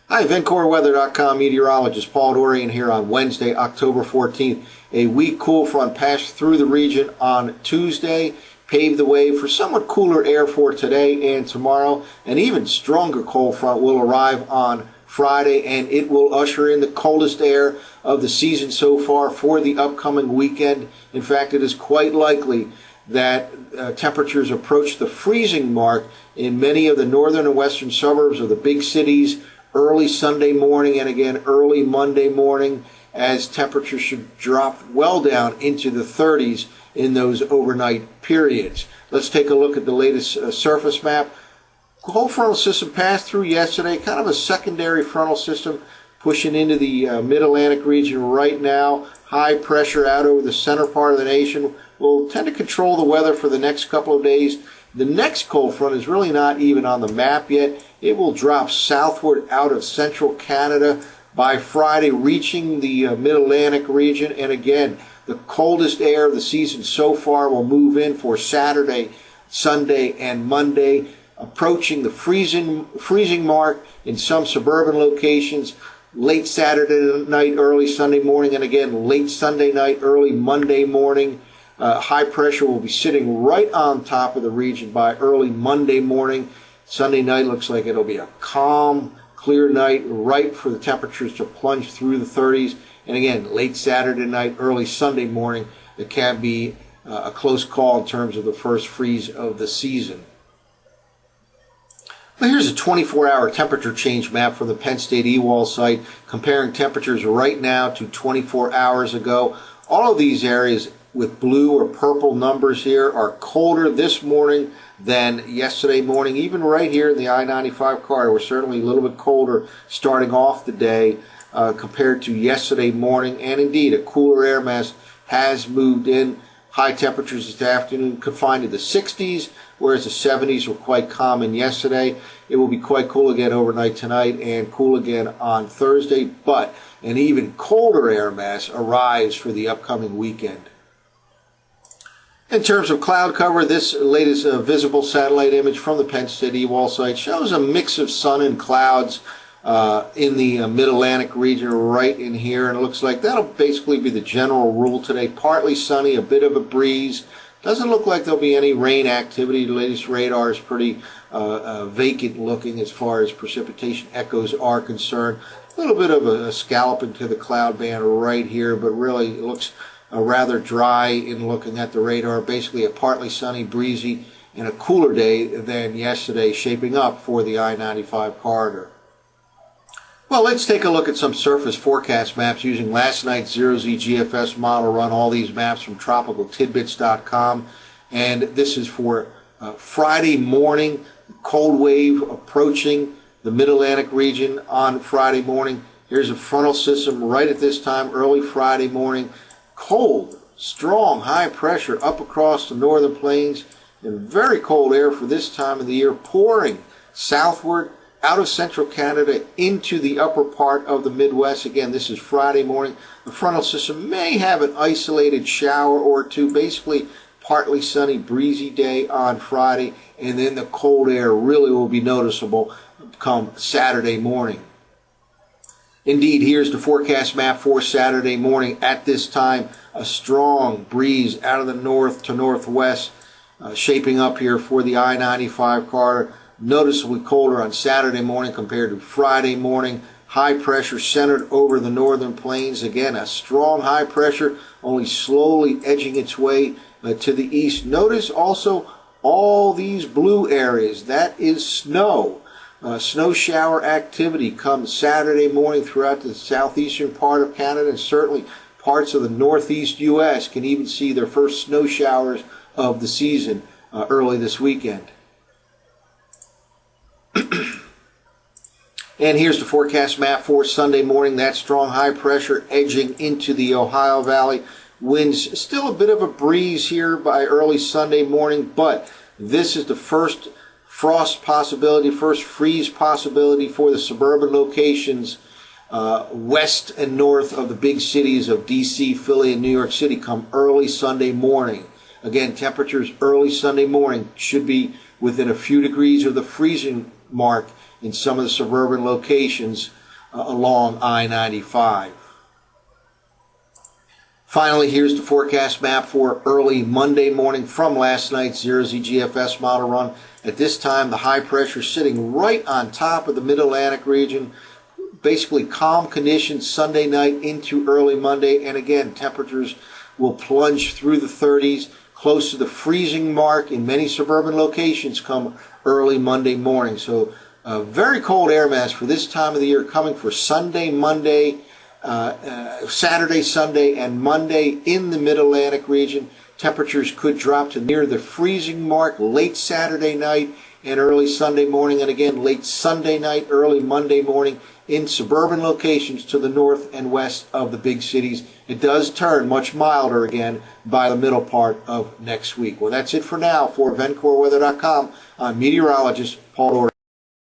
Hi, VencoreWeather.com meteorologist Paul Dorian here on Wednesday, October 14th. A weak cool front passed through the region on Tuesday, paved the way for somewhat cooler air for today and tomorrow. An even stronger cold front will arrive on Friday, and it will usher in the coldest air of the season so far for the upcoming weekend. In fact, it is quite likely that temperatures approach the freezing mark in many of the northern and western suburbs of the big cities early Sunday morning and again early Monday morning, as temperatures should drop well down into the 30s in those overnight periods. Let's take a look at the latest surface map. Cold frontal system passed through yesterday, kind of a secondary frontal system pushing into the mid-Atlantic region right now. High pressure out over the center part of the nation will tend to control the weather for the next couple of days. The next cold front is really not even on the map yet. It will drop southward out of central Canada by Friday, reaching the mid-Atlantic region. And again, the coldest air of the season so far will move in for Saturday, Sunday, and Monday, approaching the freezing mark in some suburban locations late Saturday night, early Sunday morning, and again late Sunday night, early Monday morning. High pressure will be sitting right on top of the region by early Monday morning. Sunday night looks like it'll be a calm, clear night, right for the temperatures to plunge through the 30s. And again, late Saturday night, early Sunday morning, it can be a close call in terms of the first freeze of the season. Well, here's a 24-hour temperature change map from the Penn State EWOL site, comparing temperatures right now to 24 hours ago. All of these areas with blue or purple numbers here are colder this morning than yesterday morning. Even right here in the I-95 corridor, we're certainly a little bit colder starting off the day compared to yesterday morning. And indeed, a cooler air mass has moved in. High temperatures this afternoon confined to the 60s, whereas the 70s were quite common yesterday. It will be quite cool again overnight tonight and cool again on Thursday, but an even colder air mass arrives for the upcoming weekend. In terms of cloud cover, this latest visible satellite image from the Penn State EWOL site shows a mix of sun and clouds in the mid-Atlantic region right in here, and it looks like that'll basically be the general rule today. Partly sunny, a bit of a breeze. Doesn't look like there'll be any rain activity. The latest radar is pretty vacant looking as far as precipitation echoes are concerned. A little bit of a scalloping to the cloud band right here, but really it looks rather dry in looking at the radar. Basically a partly sunny, breezy, and a cooler day than yesterday shaping up for the I-95 corridor. Well, let's take a look at some surface forecast maps using last night's Zero-Z GFS model. Run all these maps from tropicaltidbits.com, and this is for Friday morning. Cold wave approaching the mid-Atlantic region on Friday morning. Here's a frontal system right at this time, early Friday morning. Cold, strong, high pressure up across the northern plains, and very cold air for this time of the year pouring southward out of central Canada into the upper part of the Midwest. Again, this is Friday morning. The frontal system may have an isolated shower or two, basically partly sunny, breezy day on Friday, and then the cold air really will be noticeable come Saturday morning. Indeed, here's the forecast map for Saturday morning. At this time, a strong breeze out of the north to northwest shaping up here for the I-95 corridor. Noticeably colder on Saturday morning compared to Friday morning. High pressure centered over the northern plains. Again, a strong high pressure, only slowly edging its way to the east. Notice also all these blue areas. That is snow. Snow shower activity comes Saturday morning throughout the southeastern part of Canada, and certainly parts of the northeast U.S. can even see their first snow showers of the season early this weekend. And here's the forecast map for Sunday morning. That strong high pressure edging into the Ohio Valley. Winds still a bit of a breeze here by early Sunday morning, but this is the first frost possibility, first freeze possibility for the suburban locations west and north of the big cities of D.C., Philly, and New York City come early Sunday morning. Again, temperatures early Sunday morning should be within a few degrees of the freezing mark in some of the suburban locations along I-95. Finally, here's the forecast map for early Monday morning from last night's Zero-Z GFS model run. At this time, the high pressure sitting right on top of the Mid-Atlantic region. Basically calm conditions Sunday night into early Monday. And again, temperatures will plunge through the 30s, close to the freezing mark in many suburban locations come early Monday morning. So very cold air mass for this time of the year coming for Sunday, Monday, Saturday, Sunday, and Monday in the Mid-Atlantic region. Temperatures could drop to near the freezing mark late Saturday night and early Sunday morning, and again late Sunday night, early Monday morning in suburban locations to the north and west of the big cities. It does turn much milder again by the middle part of next week. Well, that's it for now. For VencoreWeather.com, I'm meteorologist Paul Doherty.